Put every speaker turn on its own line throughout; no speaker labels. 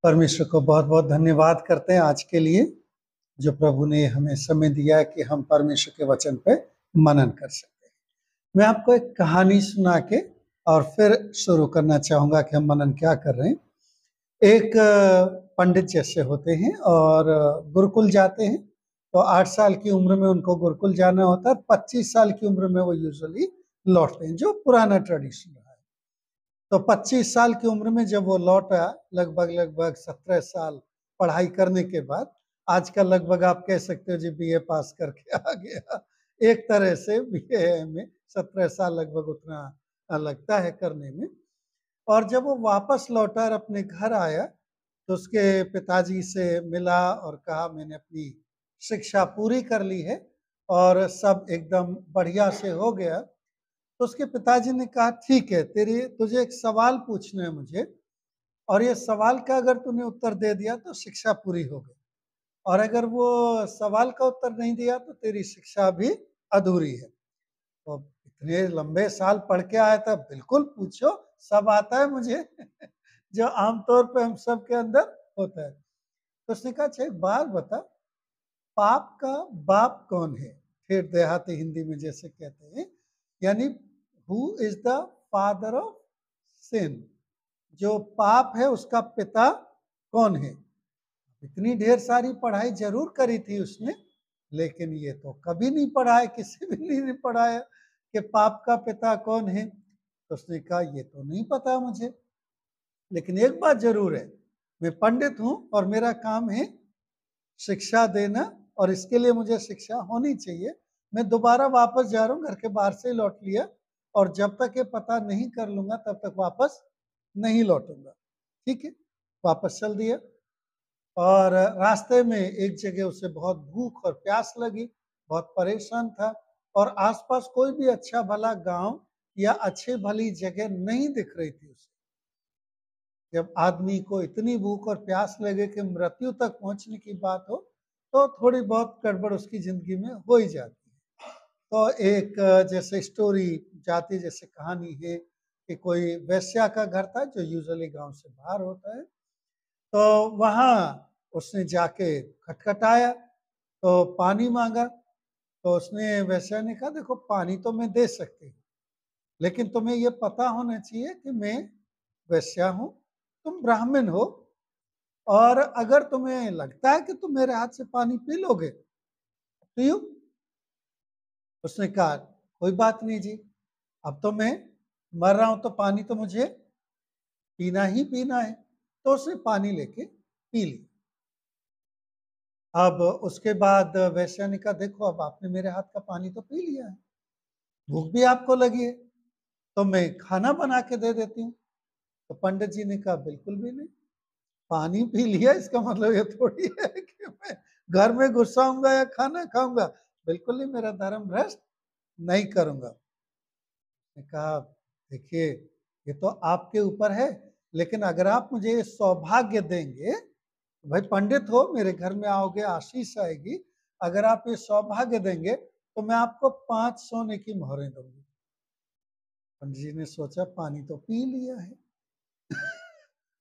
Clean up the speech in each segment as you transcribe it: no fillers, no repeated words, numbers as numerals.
परमेश्वर को बहुत बहुत धन्यवाद करते हैं आज के लिए, जो प्रभु ने हमें समय दिया है कि हम परमेश्वर के वचन पे मनन कर सकते हैं। मैं आपको एक कहानी सुना के और फिर शुरू करना चाहूँगा कि हम मनन क्या कर रहे हैं। एक पंडित जैसे होते हैं और गुरुकुल जाते हैं, तो 8 साल की उम्र में उनको गुरुकुल जाना होता है, 25 साल की उम्र में वो यूजुअली लौटते हैं, जो पुराना ट्रेडिशन रहा है। तो 25 साल की उम्र में जब वो लौटा, लगभग 17 साल पढ़ाई करने के बाद, आज का लगभग आप कह सकते हो जी बीए पास करके आ गया। एक तरह से बीए में 17 साल लगभग उतना लगता है करने में। और जब वो वापस लौटा और अपने घर आया, तो उसके पिताजी से मिला और कहा मैंने अपनी शिक्षा पूरी कर ली है और सब एकदम बढ़िया से हो गया। तो उसके पिताजी ने कहा ठीक है, तुझे एक सवाल पूछना है मुझे, और ये सवाल का अगर तूने उत्तर दे दिया तो शिक्षा पूरी हो गई, और अगर वो सवाल का उत्तर नहीं दिया तो तेरी शिक्षा भी अधूरी है। तो इतने लंबे साल पढ़ के आया था, बिल्कुल पूछो, सब आता है मुझे। जो आमतौर पे हम सब के अंदर होता है। तो उसने कहा अच्छा एक बात बता, पाप का बाप कौन है? फिर देहाती हिंदी में जैसे कहते हैं, यानी who is the father of sin, जो पाप है उसका पिता कौन है? इतनी ढेर सारी पढ़ाई जरूर करी थी उसने, लेकिन ये तो कभी नहीं पढ़ा है, किसी भी नहीं पढ़ाया कि पाप का पिता कौन है। तो उसने कहा ये तो नहीं पता मुझे, लेकिन एक बात जरूर है, मैं पंडित हूं और मेरा काम है शिक्षा देना, और इसके लिए मुझे शिक्षा होनी चाहिए। मैं दोबारा वापस जा रहा हूँ, घर के बाहर से ही लौट लिया, और जब तक ये पता नहीं कर लूंगा तब तक वापस नहीं लौटूंगा। ठीक है, वापस चल दिया। और रास्ते में एक जगह उसे बहुत भूख और प्यास लगी, बहुत परेशान था, और आसपास कोई भी अच्छा भला गांव या अच्छी भली जगह नहीं दिख रही थी उसे। जब आदमी को इतनी भूख और प्यास लगे कि मृत्यु तक पहुंचने की बात हो, तो थोड़ी बहुत गड़बड़ उसकी जिंदगी में हो ही जाती है। तो एक जैसे स्टोरी जाती, जैसे कहानी है कि कोई वेश्या का घर था जो यूजुअली गांव से बाहर होता है। तो वहां उसने जाके खटखटाया, तो पानी मांगा। तो उसने वेश्या ने कहा देखो पानी तो मैं दे सकती हूँ, लेकिन तुम्हें ये पता होना चाहिए कि मैं वेश्या हूँ, तुम ब्राह्मण हो, और अगर तुम्हें लगता है कि तुम मेरे हाथ से पानी पी लोगे तो यू। उसने कहा कोई बात नहीं जी, अब तो मैं मर रहा हूं तो पानी तो मुझे पीना ही पीना है। तो उसने पानी लेके पी ली। अब उसके बाद वैश्या ने कहा देखो अब आपने मेरे हाथ का पानी तो पी लिया है, भूख भी आपको लगी है, तो मैं खाना बना के दे देती हूँ। तो पंडित जी ने कहा बिल्कुल भी नहीं, पानी पी लिया इसका मतलब ये थोड़ी है कि मैं घर में घुसाऊंगा या खाना खाऊंगा। बिल्कुल नहीं, मेरा धर्म भ्रष्ट नहीं करूंगा। ने कहा देखिए ये तो आपके ऊपर है, लेकिन अगर आप मुझे ये सौभाग्य देंगे, भाई पंडित हो मेरे घर में आओगे, आशीष आएगी, अगर आप ये सौभाग्य देंगे तो मैं आपको 5 सोने की मोहरें दूंगी। पंडित जी ने सोचा पानी तो पी लिया है,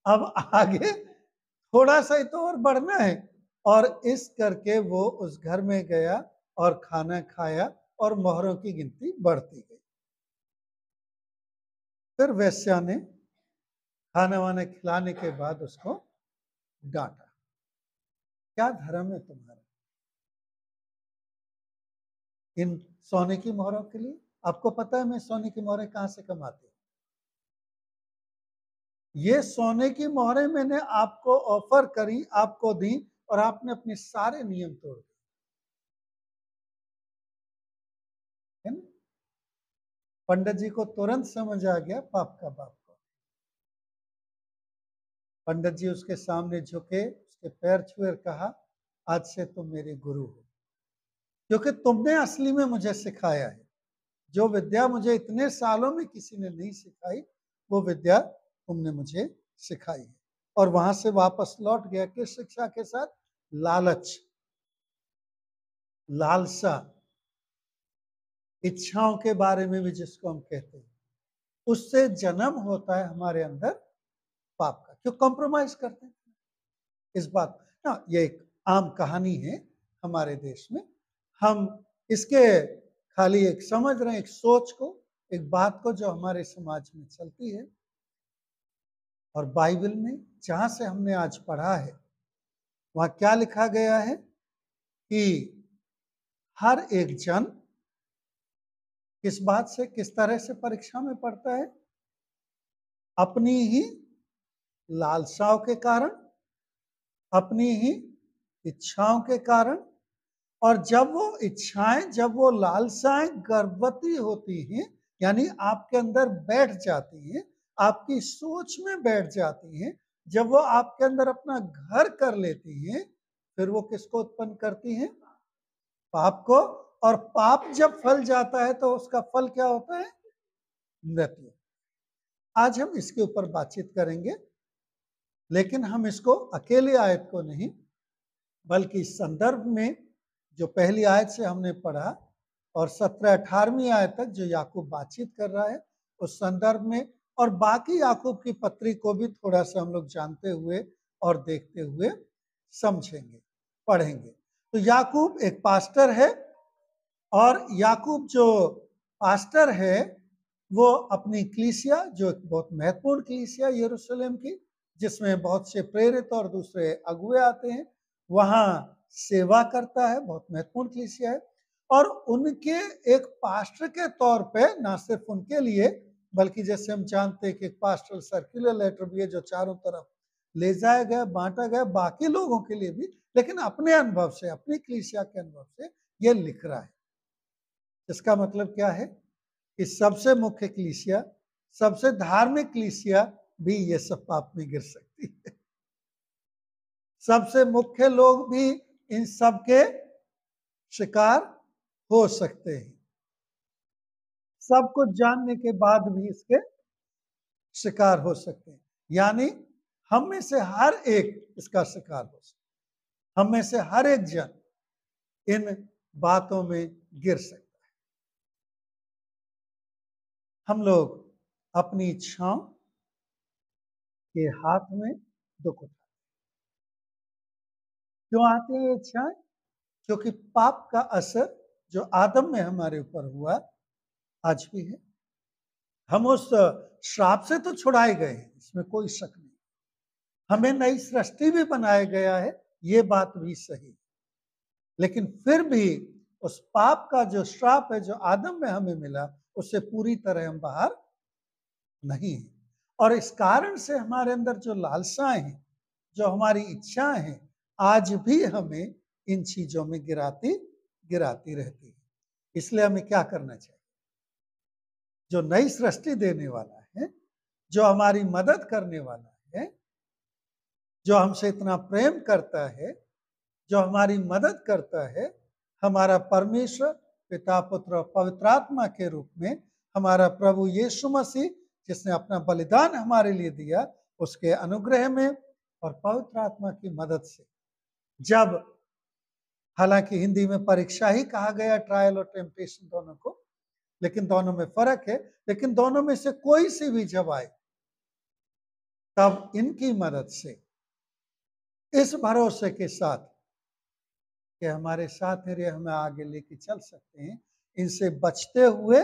अब आगे थोड़ा सा ही तो और बढ़ना है, और इस करके वो उस घर में गया और खाना खाया, और मोहरों की गिनती बढ़ती गई। फिर वेश्या ने खाना वाना खिलाने के बाद उसको डांटा, क्या धर्म है तुम्हारा इन सोने की मोहरों के लिए? आपको पता है मैं सोने की मोहरें कहां से कमाती हूँ? ये सोने की मोहरें मैंने आपको ऑफर करी, आपको दी, और आपने अपने सारे नियम तोड़ दिए, है ना? पंडित जी को तुरंत समझ आ गया पाप का बाप को। पंडित जी उसके सामने झुके, उसके पैर छुए, कहा आज से तुम मेरे गुरु हो, क्योंकि तुमने असली में मुझे सिखाया है। जो विद्या मुझे इतने सालों में किसी ने नहीं सिखाई, वो विद्या तुमने मुझे सिखाई है। और वहां से वापस लौट गया कि शिक्षा के साथ लालच, लालसा, इच्छाओं के बारे में भी जिसको हम कहते हैं, उससे जन्म होता है हमारे अंदर पाप का। क्यों कॉम्प्रोमाइज करते हैं? इस बात ना, ये एक आम कहानी है हमारे देश में। हम इसके खाली एक समझ रहे हैं, एक सोच को, एक बात को जो हमारे समाज में चलती है। और बाइबल में जहां से हमने आज पढ़ा है वहां क्या लिखा गया है कि हर एक जन किस बात से, किस तरह से परीक्षा में पड़ता है? अपनी ही लालसाओं के कारण, अपनी ही इच्छाओं के कारण। और जब वो इच्छाएं, जब वो लालसाएं गर्भवती होती हैं, यानी आपके अंदर बैठ जाती हैं, आपकी सोच में बैठ जाती हैं, जब वो आपके अंदर अपना घर कर लेती हैं, फिर वो किसको उत्पन्न करती हैं? पाप को। और पाप जब फल जाता है तो उसका फल क्या होता है? मृत्यु। आज हम इसके ऊपर बातचीत करेंगे, लेकिन हम इसको अकेले आयत को नहीं, बल्कि इस संदर्भ में जो पहली आयत से हमने पढ़ा और 17-18वीं आयत तक जो याकूब बातचीत कर रहा है, उस संदर्भ में और बाकी याकूब की पत्री को भी थोड़ा सा हम लोग जानते हुए और देखते हुए समझेंगे, पढ़ेंगे। तो याकूब एक पास्टर है, और याकूब जो पास्टर है वो अपनी कलीसिया, जो एक बहुत महत्वपूर्ण कलीसिया यरूशलेम की, जिसमें बहुत से प्रेरित और दूसरे अगुए आते हैं, वहां सेवा करता है। बहुत महत्वपूर्ण कलीसिया है। और उनके एक पास्टर के तौर पे, ना सिर्फ उनके लिए, बल्कि जैसे हम जानते हैं कि एक पास्टरल सर्कुलर लेटर भी है जो चारों तरफ ले जाया गया, बांटा गया, बाकी लोगों के लिए भी, लेकिन अपने अनुभव से, अपनी कलीसिया के अनुभव से ये लिख रहा है। इसका मतलब क्या है कि सबसे मुख्य कलीसिया, सबसे धार्मिक कलीसिया भी ये सब पाप में गिर सकती है। सबसे मुख्य लोग भी इन सब के शिकार हो सकते हैं। सब कुछ जानने के बाद भी इसके शिकार हो सकते हैं। यानी हम में से हर एक इसका शिकार हो सकता है। हम में से हर एक जन इन बातों में गिर सकता है। हम लोग अपनी इच्छाओं के हाथ में दुख उठाते। क्यों आती है ये इच्छाएं? क्योंकि पाप का असर जो आदम में हमारे ऊपर हुआ, आज भी है। हम उस श्राप से तो छुड़ाए गए हैं, इसमें कोई शक नहीं। हमें नई सृष्टि भी बनाया गया है, ये बात भी सही। लेकिन फिर भी उस पाप का जो श्राप है जो आदम में हमें मिला, उससे पूरी तरह हम बाहर नहीं है। और इस कारण से हमारे अंदर जो लालसाएं हैं, जो हमारी इच्छाएं हैं, आज भी हमें इन चीजों में गिराती गिराती रहती है। इसलिए हमें क्या करना चाहिए? जो नई सृष्टि देने वाला है, जो हमारी मदद करने वाला है, जो हमसे इतना प्रेम करता है, जो हमारी मदद करता है, हमारा परमेश्वर पिता, पुत्र और पवित्र आत्मा के रूप में हमारा प्रभु यीशु मसीह, जिसने अपना बलिदान हमारे लिए दिया, उसके अनुग्रह में और पवित्र आत्मा की मदद से, जब, हालांकि हिंदी में परीक्षा ही कहा गया, ट्रायल और टेम्पटेशन दोनों को, लेकिन दोनों में फर्क है। लेकिन दोनों में से कोई सी भी जब आए, तब इनकी मदद से, इस भरोसे के साथ कि हमारे साथ है, हमें आगे लेके चल सकते हैं, इनसे बचते हुए,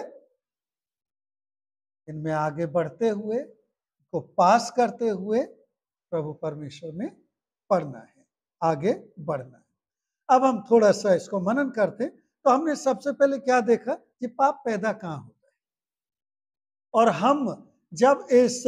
इनमें आगे बढ़ते हुए, को पास करते हुए प्रभु परमेश्वर में पढ़ना है, आगे बढ़ना है। अब हम थोड़ा सा इसको मनन करते, तो हमने सबसे पहले क्या देखा कि पाप पैदा कहाँ होता है। और हम जब इस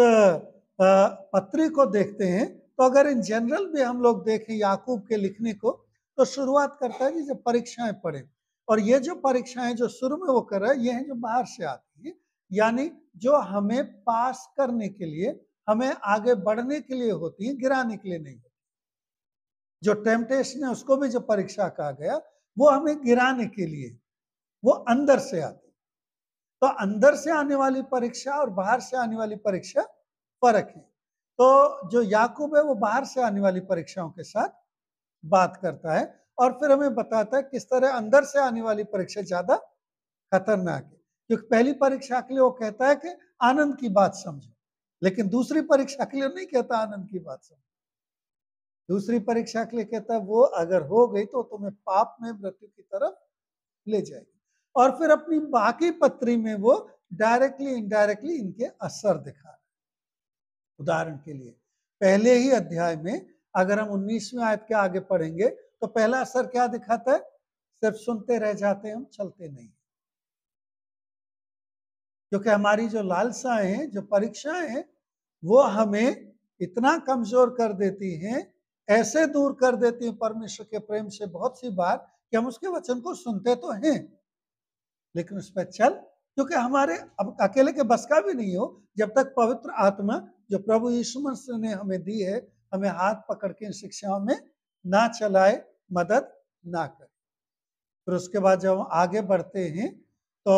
पत्री को देखते हैं, तो अगर इन जनरल भी हम लोग देखें याकूब के लिखने को, तो शुरुआत करता है कि जब परीक्षाएं पड़े। और ये जो परीक्षाएं जो शुरू में वो कर रहा है, ये हैं जो बाहर से आती हैं, यानी जो हमें पास करने के लिए, हमें आगे बढ़ने के लिए होती है, गिराने के लिए नहीं होती। जो टेम्पटेशन है उसको भी जो परीक्षा कहा गया, वो हमें गिराने के लिए, वो अंदर से आती। तो अंदर से आने वाली परीक्षा और बाहर से आने वाली परीक्षा फर्क है। तो जो याकूब है वो बाहर से आने वाली परीक्षाओं के साथ बात करता है, और फिर हमें बताता है किस तरह अंदर से आने वाली परीक्षा ज्यादा खतरनाक है। क्योंकि पहली परीक्षा के लिए वो कहता है कि आनंद की बात समझो, लेकिन दूसरी परीक्षा के लिए नहीं कहता आनंद की बात समझो। दूसरी परीक्षा के लिए कहता है वो अगर हो गई तो तुम्हें पाप में मृत्यु की तरफ ले जाएगी। और फिर अपनी बाकी पत्री में वो डायरेक्टली इनडायरेक्टली इनके असर दिखा रहे हैं। उदाहरण के लिए पहले ही अध्याय में अगर हम 19वें आयत के आगे पढ़ेंगे तो पहला असर क्या दिखाता है? सिर्फ सुनते रह जाते हैं, हम चलते नहीं। क्योंकि हमारी जो लालसाएं हैं, जो परीक्षाएं हैं, वो हमें इतना कमजोर कर देती हैं, ऐसे दूर कर देती हैं परमेश्वर के प्रेम से बहुत सी बार कि हम उसके वचन को सुनते तो हैं लेकिन उस पर चल, क्योंकि हमारे अब अकेले के बस का भी नहीं हो जब तक पवित्र आत्मा जो प्रभु यीशु मसीह ने हमें दी है हमें हाथ पकड़ के इन शिक्षाओं में ना चलाए, मदद ना करे। फिर उसके बाद जब हम आगे बढ़ते हैं तो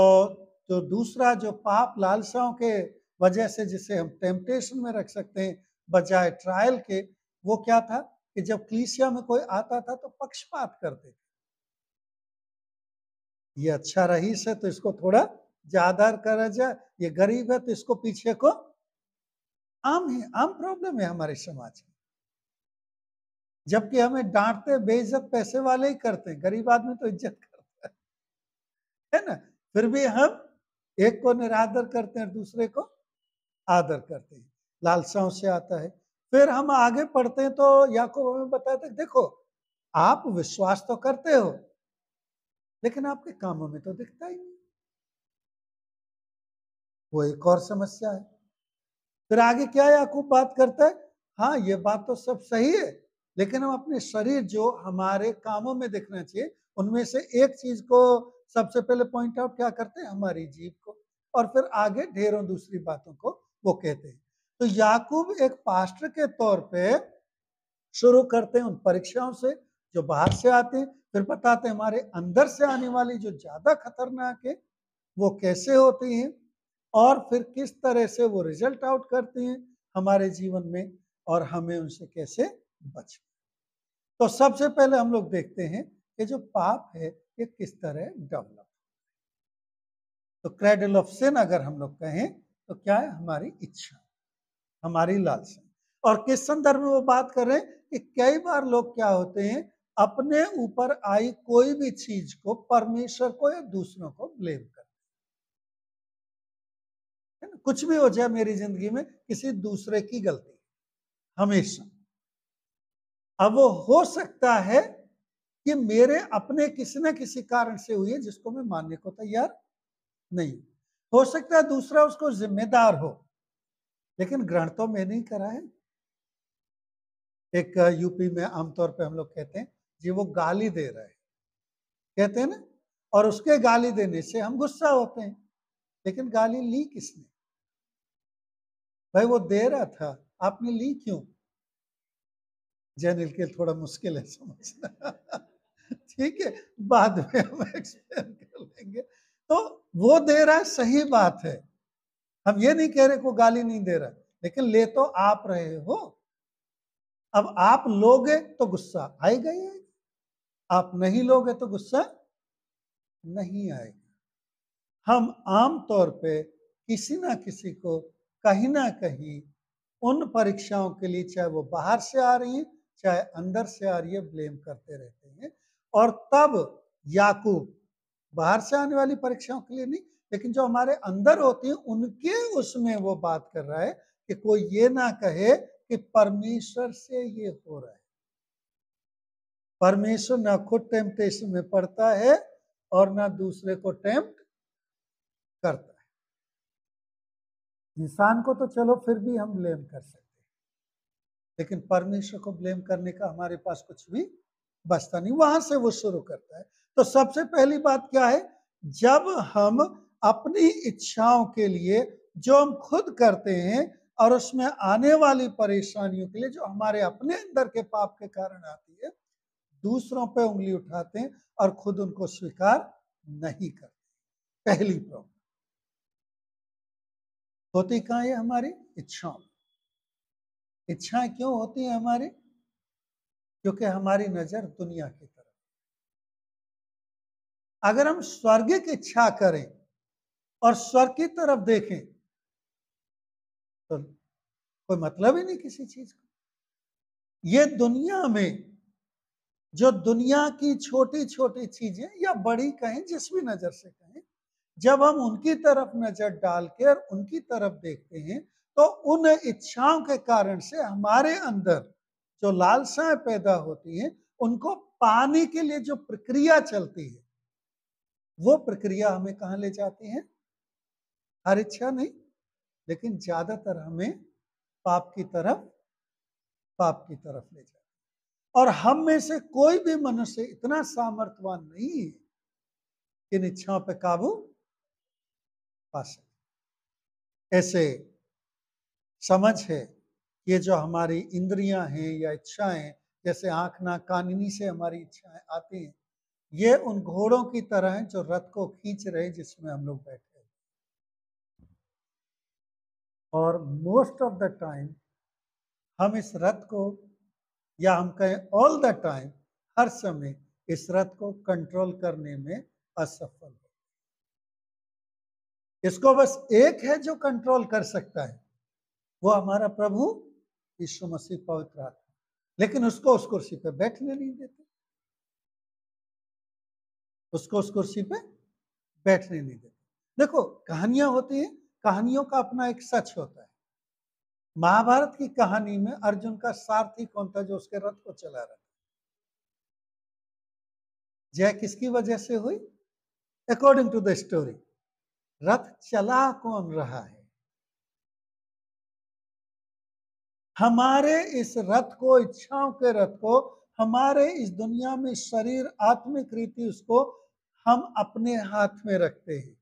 जो दूसरा जो पाप लालसाओं के वजह से जिसे हम टेम्पटेशन में रख सकते हैं बजाय ट्रायल के, वो क्या था कि जब कलीसिया में कोई आता था तो पक्षपात करते थे। ये अच्छा रईस है तो इसको थोड़ा ज्यादा करा जाए, ये गरीब है तो इसको पीछे को। आम है, आम प्रॉब्लम है हमारे समाज में। जबकि हमें डांटते बेइज्जत पैसे वाले ही करते हैं, गरीब आदमी तो इज्जत करता है ना। फिर भी हम एक को निरादर करते हैं, दूसरे को आदर करते हैं। लालसाओं से आता है। फिर हम आगे पढ़ते हैं तो याकूब हमें बताते हैं देखो आप विश्वास तो करते हो लेकिन आपके कामों में तो दिखता ही नहीं। वो एक और समस्या है। फिर आगे क्या याकूब बात करता है? हाँ ये बात तो सब सही है लेकिन हम अपने शरीर जो हमारे कामों में दिखना चाहिए उनमें से एक चीज को सबसे पहले पॉइंट आउट क्या करते हैं? हमारी जीभ को। और फिर आगे ढेरों दूसरी बातों को वो कहते हैं। तो याकूब एक पास्टर के तौर पे शुरू करते हैं उन परीक्षाओं से जो बाहर से आते हैं, फिर बताते हैं हमारे अंदर से आने वाली जो ज्यादा खतरनाक है वो कैसे होती हैं और फिर किस तरह से वो रिजल्ट आउट करती हैं हमारे जीवन में और हमें उनसे कैसे बचना। तो सबसे पहले हम लोग देखते हैं कि जो पाप है ये किस तरह डेवलप। तो क्रेडल ऑफ सिन अगर हम लोग कहें तो क्या है? हमारी इच्छा, हमारी लालसा। और किस संदर्भ में वो बात कर रहे हैं कि कई बार लोग क्या होते हैं अपने ऊपर आई कोई भी चीज को परमेश्वर को या दूसरों को ब्लेम करते हैं। कुछ भी हो जाए मेरी जिंदगी में किसी दूसरे की गलती हमेशा। अब वो हो सकता है कि मेरे अपने किसी न किसी कारण से हुई है जिसको मैं मानने को तैयार नहीं। हो सकता है दूसरा उसको जिम्मेदार हो लेकिन ग्रहण तो मैंने ही करा है। एक यूपी में आमतौर पे हम लोग कहते हैं जी वो गाली दे रहा है, कहते हैं ना, और उसके गाली देने से हम गुस्सा होते हैं लेकिन गाली ली किसने? भाई वो दे रहा था, आपने ली क्यों? जैनिल के थोड़ा मुश्किल है समझना ठीक है, बाद में हम एक्सप्लेन कर लेंगे। तो वो दे रहा है, सही बात है, हम ये नहीं कह रहे को गाली नहीं दे रहा, लेकिन ले तो आप रहे हो। अब आप लोगे तो गुस्सा आएगा ही आएगा, आप नहीं लोगे तो गुस्सा नहीं आएगा। हम आम तौर पे किसी ना किसी को कहीं ना कहीं उन परीक्षाओं के लिए, चाहे वो बाहर से आ रही है चाहे अंदर से आ रही है, ब्लेम करते रहते हैं। और तब याकूब बाहर से आने वाली परीक्षाओं के लिए नहीं, लेकिन जो हमारे अंदर होती है उनके उसमें वो बात कर रहा है कि कोई ये ना कहे कि परमेश्वर से ये हो रहा है। परमेश्वर ना खुद टेम्पटेशन में पड़ता है और ना दूसरे को टेम्प्ट करता है। इंसान को तो चलो फिर भी हम ब्लेम कर सकते हैं लेकिन परमेश्वर को ब्लेम करने का हमारे पास कुछ भी बचता नहीं। वहां से वो शुरू करता है। तो सबसे पहली बात क्या है? जब हम अपनी इच्छाओं के लिए जो हम खुद करते हैं और उसमें आने वाली परेशानियों के लिए जो हमारे अपने अंदर के पाप के कारण आती है, दूसरों पे उंगली उठाते हैं और खुद उनको स्वीकार नहीं करते। पहली प्रॉब्लम होती कहां है? हमारी इच्छाओं। इच्छाएं क्यों होती हैं हमारी? क्योंकि हमारी नजर दुनिया की तरफ। अगर हम स्वर्गिक इच्छा करें और स्वर्ग की तरफ देखें तो कोई मतलब ही नहीं किसी चीज का। ये दुनिया में जो दुनिया की छोटी छोटी चीजें या बड़ी कहें, जिस भी नजर से कहें, जब हम उनकी तरफ नजर डाल के और उनकी तरफ देखते हैं, तो उन इच्छाओं के कारण से हमारे अंदर जो लालसाएं पैदा होती हैं, उनको पाने के लिए जो प्रक्रिया चलती है, वो प्रक्रिया हमें कहाँ ले जाती है? हर इच्छा नहीं, लेकिन ज्यादातर हमें पाप की तरफ ले जाती है। और हम में से कोई भी मनुष्य इतना सामर्थ्यवान नहीं है कि इन इच्छाओं पर काबू पा सके। ऐसे समझ है, ये जो हमारी इंद्रियां हैं या इच्छाएं, जैसे आंख नाक कान, इन्हीं से हमारी इच्छाएं आती हैं, ये उन घोड़ों की तरह हैं जो रथ को खींच रहे हैं, जिसमें हम लोग बैठे हैं। और मोस्ट ऑफ द टाइम हम इस रथ को, या हम कहें ऑल द टाइम, हर समय इस रथ को कंट्रोल करने में असफल हो। इसको बस एक है जो कंट्रोल कर सकता है, वो हमारा प्रभु यीशु मसीह पवित्र आत्मा, लेकिन उसको उस कुर्सी पे बैठने नहीं देते, उसको उस कुर्सी पे बैठने नहीं देते। देखो, कहानियां होती हैं, कहानियों का अपना एक सच होता है। महाभारत की कहानी में अर्जुन का सारथी कौन था जो उसके रथ को चला रहा था? जय किसकी वजह से हुई? अकॉर्डिंग टू द स्टोरी, रथ चला कौन रहा है? हमारे इस रथ को, इच्छाओं के रथ को, हमारे इस दुनिया में शरीर आत्मिक रीति, उसको हम अपने हाथ में रखते हैं,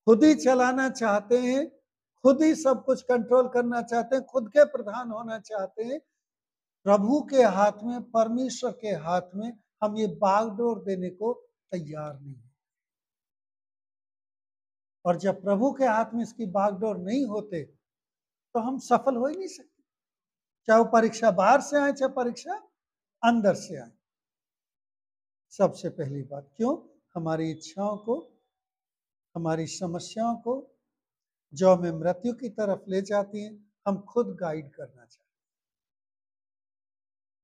खुद ही चलाना चाहते हैं, खुद ही सब कुछ कंट्रोल करना चाहते हैं, खुद के प्रधान होना चाहते हैं। प्रभु के हाथ में, परमेश्वर के हाथ में हम ये बागडोर देने को तैयार नहीं है। और जब प्रभु के हाथ में इसकी बागडोर नहीं होते, तो हम सफल हो ही नहीं सकते, चाहे वो परीक्षा बाहर से आए, चाहे परीक्षा अंदर से आए। सबसे पहली बात, क्यों? हमारी इच्छाओं को, हमारी समस्याओं को, जो हमें मृत्यु की तरफ ले जाती हैं, हम खुद गाइड करना चाहते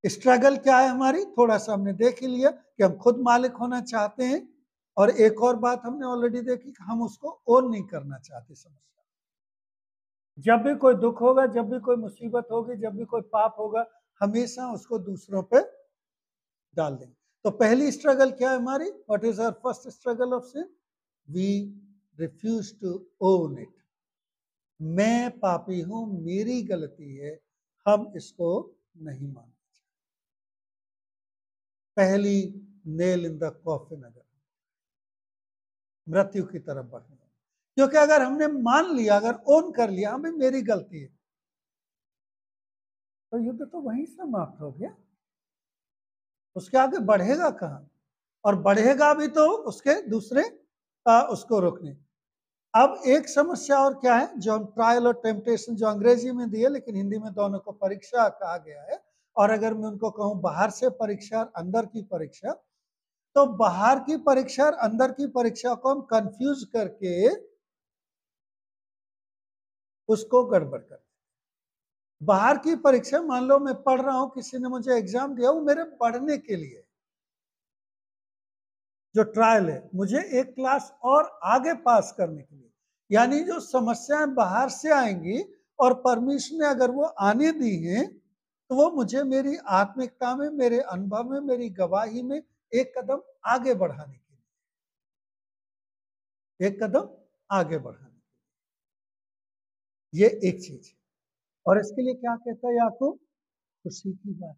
हैं। स्ट्रगल क्या है हमारी? थोड़ा सा हमने देख ही लिया कि हम खुद मालिक होना चाहते हैं, और एक और बात हमने ऑलरेडी देखी कि हम उसको ओन नहीं करना चाहते समस्या। जब भी कोई दुख होगा, जब भी कोई मुसीबत होगी, जब भी कोई पाप होगा, हमेशा उसको दूसरों पे डाल देंगे। तो पहली स्ट्रगल क्या है हमारी? What is our first struggle of sin? We refuse to own it. मैं पापी हूं, मेरी गलती है, हम इसको नहीं मानते। पहली नेल इन द कॉफिन, अगर मृत्यु की तरफ बढ़ने, क्योंकि अगर हमने मान लिया, अगर ओन कर लिया हमें मेरी गलती है, तो युद्ध तो वहीं समाप्त हो गया, उसके आगे बढ़ेगा कहां? और बढ़ेगा भी तो उसके दूसरे उसको रोकने। अब एक समस्या और क्या है, जो ट्रायल और टेम्पटेशन, जो अंग्रेजी में दिए, लेकिन हिंदी में दोनों को परीक्षा कहा गया है। और अगर मैं उनको कहूं बाहर से परीक्षा और अंदर की परीक्षा, तो बाहर की परीक्षा और अंदर की परीक्षा को हम कंफ्यूज करके उसको गड़बड़ कर। बाहर की परीक्षा, मान लो मैं पढ़ रहा हूं, किसी ने मुझे एग्जाम दिया, वो मेरे पढ़ने के लिए। जो ट्रायल है, मुझे एक क्लास और आगे पास करने के लिए। यानी जो समस्याएं बाहर से आएंगी और परमेश्वर ने अगर वो आने दी हैं, तो वो मुझे मेरी आत्मिकता में, मेरे अनुभव में, मेरी गवाही में एक कदम आगे बढ़ाने के लिए, एक कदम आगे बढ़ाने के लिए, ये एक चीज है। और इसके लिए क्या कहता है याकूब? खुशी की बात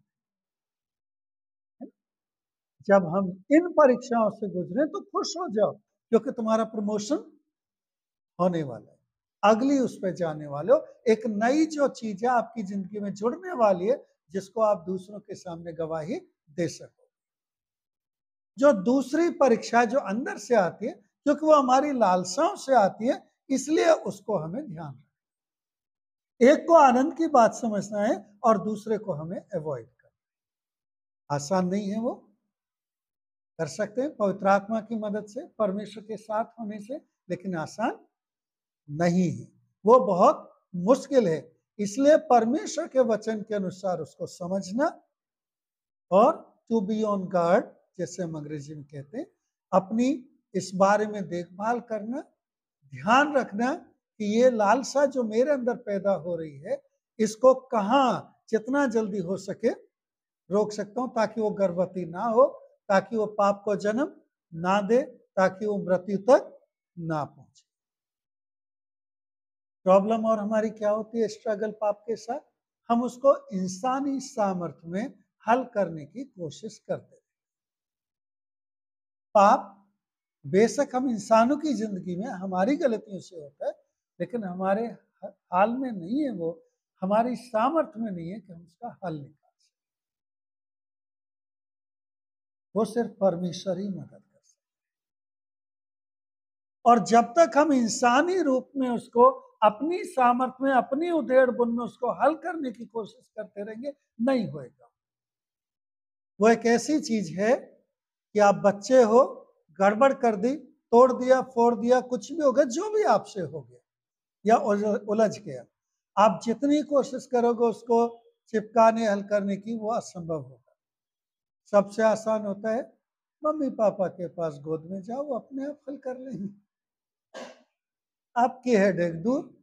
है। जब हम इन परीक्षाओं से गुजरे तो खुश हो जाओ, क्योंकि तुम्हारा प्रमोशन होने वाला है, अगली उस पर जाने वाले हो। एक नई जो चीज है आपकी जिंदगी में जुड़ने वाली है, जिसको आप दूसरों के सामने गवाही दे सको। जो दूसरी परीक्षा जो अंदर से आती है, क्योंकि वो हमारी लालसाओं से आती है, इसलिए उसको हमें ध्यान रखना। एक को आनंद की बात समझना है और दूसरे को हमें अवॉइड करना। आसान नहीं है वो, कर सकते हैं पवित्र आत्मा की मदद से, परमेश्वर के साथ होने से, लेकिन आसान नहीं है, वो बहुत मुश्किल है। इसलिए परमेश्वर के वचन के अनुसार उसको समझना और टू बी ऑन गार्ड, जैसे हम अंग्रेजी में कहते हैं, अपनी इस बारे में देखभाल करना, ध्यान रखना कि ये लालसा जो मेरे अंदर पैदा हो रही है, इसको कहाँ जितना जल्दी हो सके रोक सकता हूं, ताकि वो गर्भवती ना हो, ताकि वो पाप को जन्म ना दे, ताकि वो मृत्यु तक ना पहुंचे। प्रॉब्लम और हमारी क्या होती है स्ट्रगल पाप के साथ? हम उसको इंसानी सामर्थ्य में हल करने की कोशिश करते हैं। पाप बेशक हम इंसानों की जिंदगी में हमारी गलतियों से होता है, लेकिन हमारे हाल में नहीं है, वो हमारी सामर्थ्य में नहीं है कि हम उसका हल निकाल सकें। वो सिर्फ परमेश्वर ही मदद कर सकते हैं। और जब तक हम इंसानी रूप में उसको अपनी सामर्थ्य में, अपनी उधेड़ बुन में उसको हल करने की कोशिश करते रहेंगे, नहीं होएगा। वो एक ऐसी चीज है कि आप बच्चे हो, गड़बड़ कर दी, तोड़ दिया, फोड़ दिया, कुछ भी हो गया, जो भी आपसे हो गया या उलझ गया, आप जितनी कोशिश करोगे उसको चिपकाने, हल करने की, वो असंभव होगा। सबसे आसान होता है मम्मी पापा के पास गोद में जाओ, वो अपने आप हल कर लेंगे, आपकी हेडेक दूर।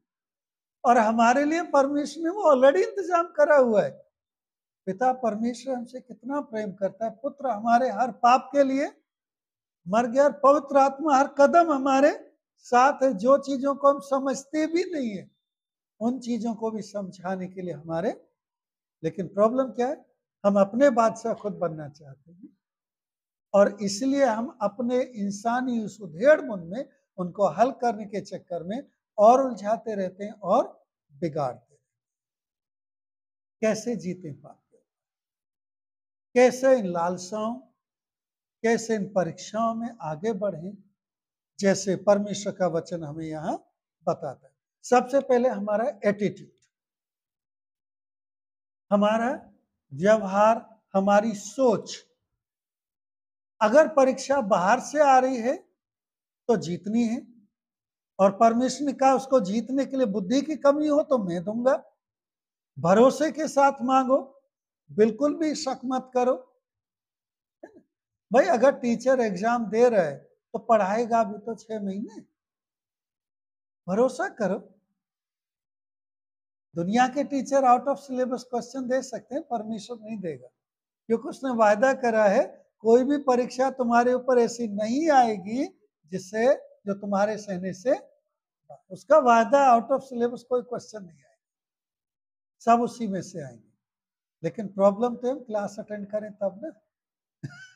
और हमारे लिए परमेश्वर ने वो ऑलरेडी इंतजाम करा हुआ है। पिता परमेश्वर हमसे कितना प्रेम करता है, पुत्र हमारे हर पाप के लिए मर गया, और पवित्र आत्मा हर कदम हमारे साथ है। जो चीजों को हम समझते भी नहीं है, उन चीजों को भी समझाने के लिए हमारे। लेकिन प्रॉब्लम क्या है? हम अपने बादशाह खुद बनना चाहते हैं, और इसलिए हम अपने इंसानी उस उधेड़ बुन में उनको हल करने के चक्कर में और उलझाते रहते हैं और बिगाड़ते रहते हैं। कैसे जीते पाप? कैसे इन लालसाओं, कैसे इन परीक्षाओं में आगे बढ़े, जैसे परमेश्वर का वचन हमें यहाँ बताता है। सबसे पहले हमारा एटीट्यूड, हमारा व्यवहार, हमारी सोच। अगर परीक्षा बाहर से आ रही है तो जीतनी है, और परमेश्वर ने कहा उसको जीतने के लिए बुद्धि की कमी हो तो मैं दूंगा। भरोसे के साथ मांगो, बिल्कुल भी शक मत करो। भाई अगर टीचर एग्जाम दे रहा है तो पढ़ाएगा भी तो 6 महीने, भरोसा करो। दुनिया के teacher out of syllabus question दे सकते हैं, परमेश्वर नहीं देगा, क्योंकि उसने वायदा करा है कोई भी परीक्षा तुम्हारे ऊपर ऐसी नहीं आएगी जिससे जो तुम्हारे सहने से, उसका वायदा आउट ऑफ सिलेबस कोई क्वेश्चन नहीं आएगा, सब उसी में से आएंगे। लेकिन प्रॉब्लम तो हम क्लास अटेंड करें तब ना।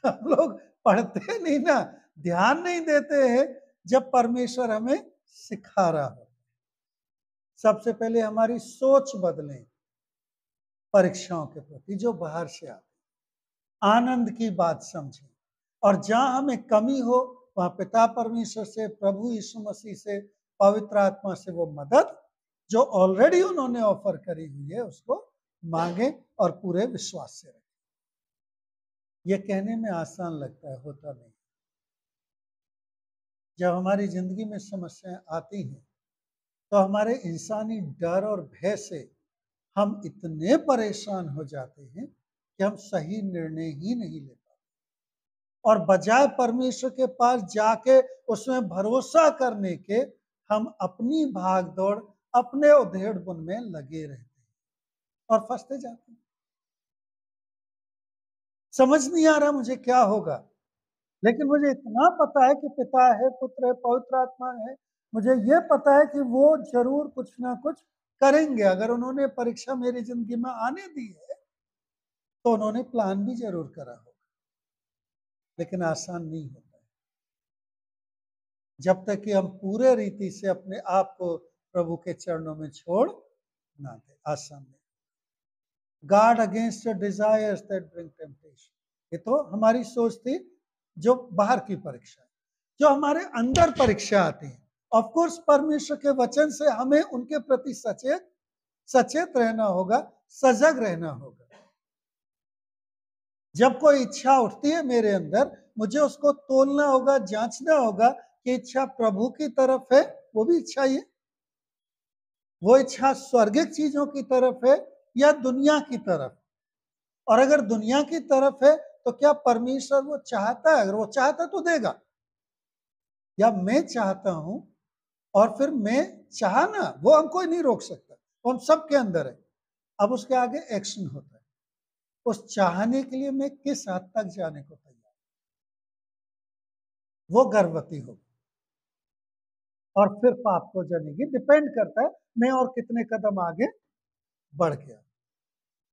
हम लोग पढ़ते नहीं ना, ध्यान नहीं देते हैं जब परमेश्वर हमें सिखा रहा हो। सबसे पहले हमारी सोच बदलें परीक्षाओं के प्रति जो बाहर से आते, आनंद की बात समझें, और जहां हमें कमी हो वहां पिता परमेश्वर से, प्रभु यीशु मसीह से, पवित्र आत्मा से वो मदद जो ऑलरेडी उन्होंने ऑफर करी हुई है उसको मांगे और पूरे विश्वास से रखें। ये कहने में आसान लगता है, होता नहीं। जब हमारी जिंदगी में समस्याएं आती हैं तो हमारे इंसानी डर और भय से हम इतने परेशान हो जाते हैं कि हम सही निर्णय ही नहीं ले पाते, और बजाय परमेश्वर के पास जाके उसमें भरोसा करने के, हम अपनी भाग दौड़, अपने उधेड़ बुन में लगे रहते हैं और फंसते जाते हैं। समझ नहीं आ रहा मुझे क्या होगा, लेकिन मुझे इतना पता है कि पिता है, पुत्र है, पवित्र आत्मा है। मुझे ये पता है कि वो जरूर कुछ ना कुछ करेंगे। अगर उन्होंने परीक्षा मेरी जिंदगी में आने दी है तो उन्होंने प्लान भी जरूर करा होगा, लेकिन आसान नहीं होता है जब तक कि हम पूरे रीति से अपने आप को प्रभु के चरणों में छोड़ ना दे। आसान नहीं। Guard against desires that bring temptation, ये तो हमारी सोच थी जो बाहर की परीक्षा है। जो हमारे अंदर परीक्षा आती है, ऑफ कोर्स परमेश्वर के वचन से हमें उनके प्रति सचेत रहना होगा, सजग रहना होगा। जब कोई इच्छा उठती है मेरे अंदर, मुझे उसको तोलना होगा, जांचना होगा कि इच्छा प्रभु की तरफ है, वो भी इच्छा ही है, वो इच्छा स्वर्गिक चीजों की तरफ है या दुनिया की तरफ? और अगर दुनिया की तरफ है तो क्या परमेश्वर वो चाहता है? अगर वो चाहता तो देगा, या मैं चाहता हूं और फिर मैं चाहना, वो हम कोई नहीं रोक सकता, वो हम सबके अंदर है। अब उसके आगे एक्शन होता है। उस चाहने के लिए मैं किस हद तक जाने को तैयार, वो गर्भवती होगी और फिर पाप को जनेगी। डिपेंड करता है मैं और कितने कदम आगे बढ़ गया।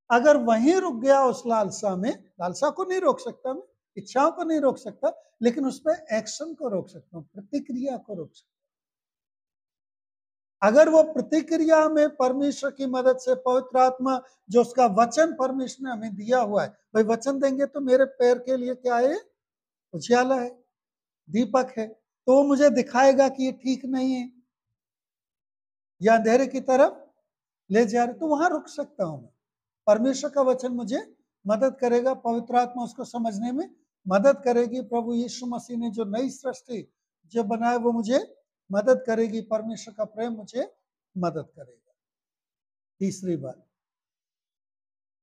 अगर वहीं रुक गया उस लालसा में, लालसा को नहीं रोक सकता मैं, इच्छाओं को नहीं रोक सकता, लेकिन उस पर एक्शन को रोक सकता हूँ, प्रतिक्रिया को रोक सकता हूँ। अगर वो प्रतिक्रिया में परमेश्वर की मदद से, पवित्र आत्मा जो उसका वचन परमेश्वर ने हमें दिया हुआ है, भाई वचन देंगे तो मेरे पैर के लिए क्या है? उजियाला है, दीपक है, तो वो मुझे दिखाएगा कि ये ठीक नहीं है या अंधेरे की तरफ ले जा रहे, तो वहां रुक सकता हूं मैं। परमेश्वर का वचन मुझे मदद करेगा, पवित्र आत्मा उसको समझने में मदद करेगी। प्रभु यीशु मसीह ने जो नई सृष्टि जो बनाए वो मुझे मदद करेगी। परमेश्वर का प्रेम मुझे मदद करेगा। तीसरी बात,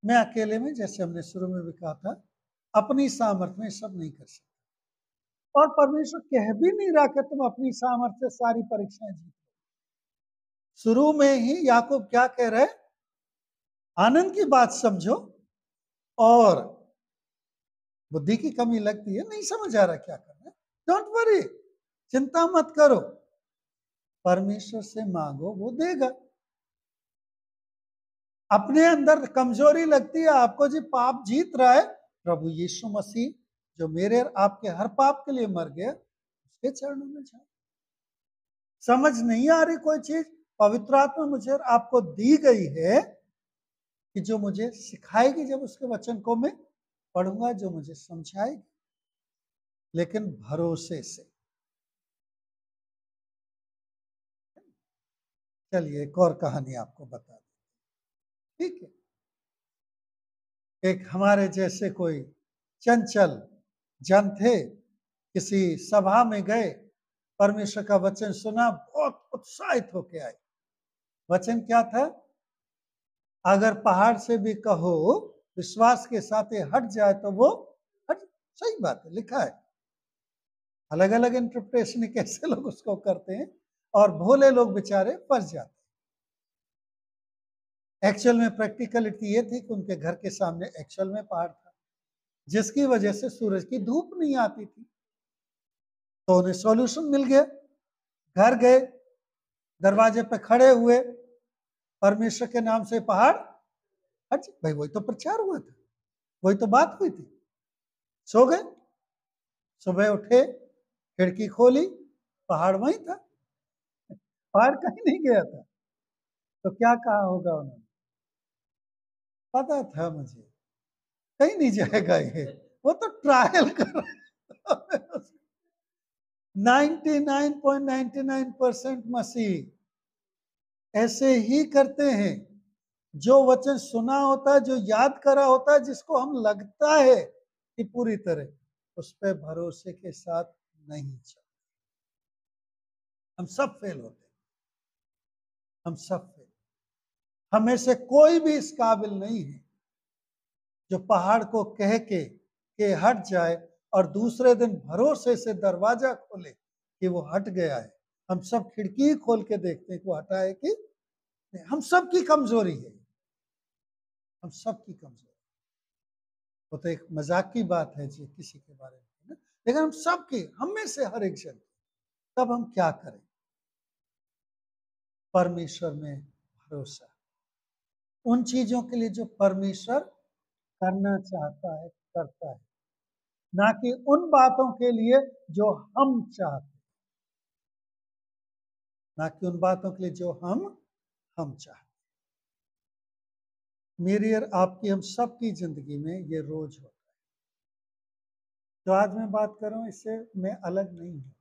मैं अकेले में, जैसे हमने शुरू में भी कहा था, अपनी सामर्थ्य में सब नहीं कर सकता। और परमेश्वर कह भी नहीं रहा कि तुम अपनी सामर्थ्य से सारी परीक्षाएं जीतो। शुरू में ही याकूब क्या कह रहे? आनंद की बात समझो, और बुद्धि की कमी लगती है, नहीं समझ आ रहा क्या करना है, डोंट वरी, चिंता मत करो, परमेश्वर से मांगो, वो देगा। अपने अंदर कमजोरी लगती है आपको, जी पाप जीत रहा है, प्रभु यीशु मसीह जो मेरे और आपके हर पाप के लिए मर गया, उसके चरणों में जाओ। समझ नहीं आ रही कोई चीज, पवित्र आत्मा मुझे और आपको दी गई है कि जो मुझे सिखाएगी, जब उसके वचन को मैं पढ़ूंगा, जो मुझे समझाएगी, लेकिन भरोसे से। चलिए एक और कहानी आपको बता दें, ठीक है। एक हमारे जैसे कोई चंचल जन थे, किसी सभा में गए, परमेश्वर का वचन सुना, बहुत उत्साहित होके आए। वचन क्या था? अगर पहाड़ से भी कहो विश्वास के साथ ये हट जाए तो वो हट। सही बात है, लिखा है। अलग अलग इंटरप्रिटेशन कैसे लोग उसको करते हैं, और भोले लोग बेचारे फंस जाते हैं। एक्चुअल में प्रैक्टिकलिटी ये थी कि उनके घर के सामने एक्चुअल में पहाड़ था, जिसकी वजह से सूरज की धूप नहीं आती थी। तो उन्हें सॉल्यूशन मिल गया। घर गए, दरवाजे पे खड़े हुए, परमेश्वर के नाम से पहाड़ हट। भाई वही तो प्रचार हुआ था, वही तो बात हुई थी। सो गए, सुबह उठे, खिड़की खोली, पहाड़ वहीं था, पहाड़ कहीं नहीं गया था। तो क्या कहा होगा उन्होंने? पता था मुझे कहीं नहीं जाएगा ये, वो तो ट्रायल कर रहा है। 99.99% मसीह ऐसे ही करते हैं। जो वचन सुना होता है, जो याद करा होता है, जिसको हम लगता है कि पूरी तरह, उस पर भरोसे के साथ नहीं चलते। हम सब फेल होते हैं, हम सब फेल। हमें से कोई भी इस काबिल नहीं है जो पहाड़ को कह के हट जाए और दूसरे दिन भरोसे से दरवाजा खोले कि वो हट गया है। हम सब खिड़की खोल के देखते हैं कि वो हटा है कि नहीं। हम सब की कमजोरी है, हम सब की कमजोरी। वो तो एक मजाक की बात है जी किसी के बारे में ना, लेकिन हम सब की, हम में से हर एक जन। तब हम क्या करें? परमेश्वर में भरोसा, उन चीजों के लिए जो परमेश्वर करना चाहता है, करता है, ना कि उन बातों के लिए जो हम चाहते हैं, ना कि उन बातों के लिए जो हम चाहते हैं। मेरी और आपकी, हम सब की जिंदगी में ये रोज होता है। जो आज मैं बात कर रहा हूं, इससे मैं अलग नहीं हूं।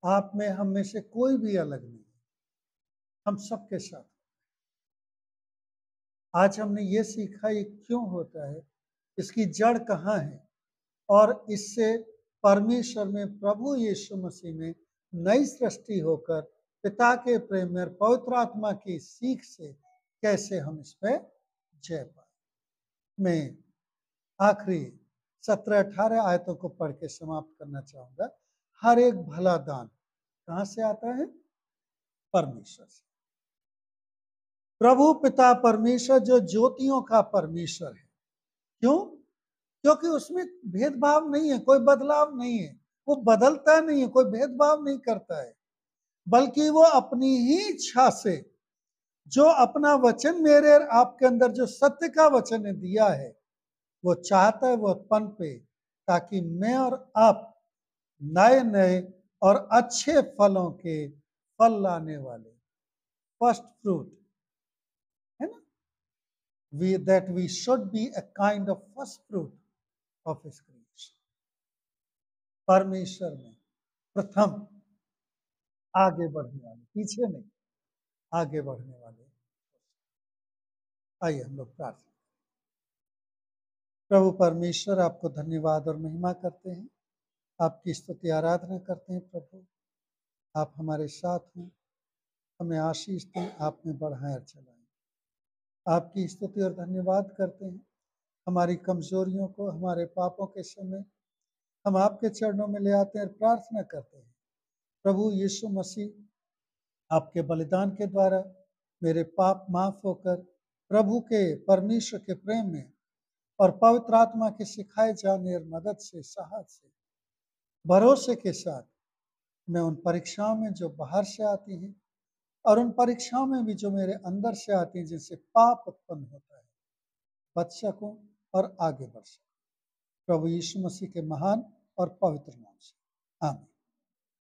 आप में, हम में से कोई भी अलग नहीं, हम सबके साथ। आज हमने ये सीखा ये क्यों होता है, इसकी जड़ कहाँ है, और इससे परमेश्वर में, प्रभु यीशु मसीह में नई सृष्टि होकर पिता के प्रेम में और पवित्र आत्मा की सीख से कैसे हम इस पे जय पाए। मैं आखिरी 17-18 आयतों को पढ़ के समाप्त करना चाहूंगा। हर एक भला दान कहां से आता है? परमेश्वर से। प्रभु पिता परमेश्वर जो ज्योतियों का परमेश्वर है। क्यों? क्योंकि उसमें भेदभाव नहीं है, कोई बदलाव नहीं है, वो बदलता नहीं है, कोई भेदभाव नहीं करता है, बल्कि वो अपनी ही इच्छा से जो अपना वचन मेरे और आपके अंदर जो सत्य का वचन ने दिया है, वो चाहता है वो पनपे, ताकि मैं और आप नए नए और अच्छे फलों के फल लाने वाले फर्स्ट फ्रूट है ना, we should be a kind of first fruit of his creation। परमेश्वर में प्रथम आगे बढ़ने वाले, पीछे नहीं, आगे बढ़ने वाले। आइए हम लोग प्रार्थना। प्रभु परमेश्वर, आपको धन्यवाद और महिमा करते हैं, आपकी स्तुति आराधना करते हैं। प्रभु आप हमारे साथ हैं, हमें आशीष दें, आप में बढ़ाएं और चलाएं। आपकी स्तुति और धन्यवाद करते हैं। हमारी कमजोरियों को, हमारे पापों के समय हम आपके चरणों में ले आते हैं और प्रार्थना करते हैं। प्रभु यीशु मसीह, आपके बलिदान के द्वारा मेरे पाप माफ होकर प्रभु के परमेश्वर के प्रेम में और पवित्र आत्मा के सिखाए जाने और मदद से, साहस से, भरोसे के साथ मैं उन परीक्षाओं में जो बाहर से आती हैं और उन परीक्षाओं में भी जो मेरे अंदर से आती हैं, जिनसे पाप उत्पन्न होता है, बच सकूं और आगे बढ़ सकूं। प्रभु यीशु मसीह के महान और पवित्र नाम से आमीन।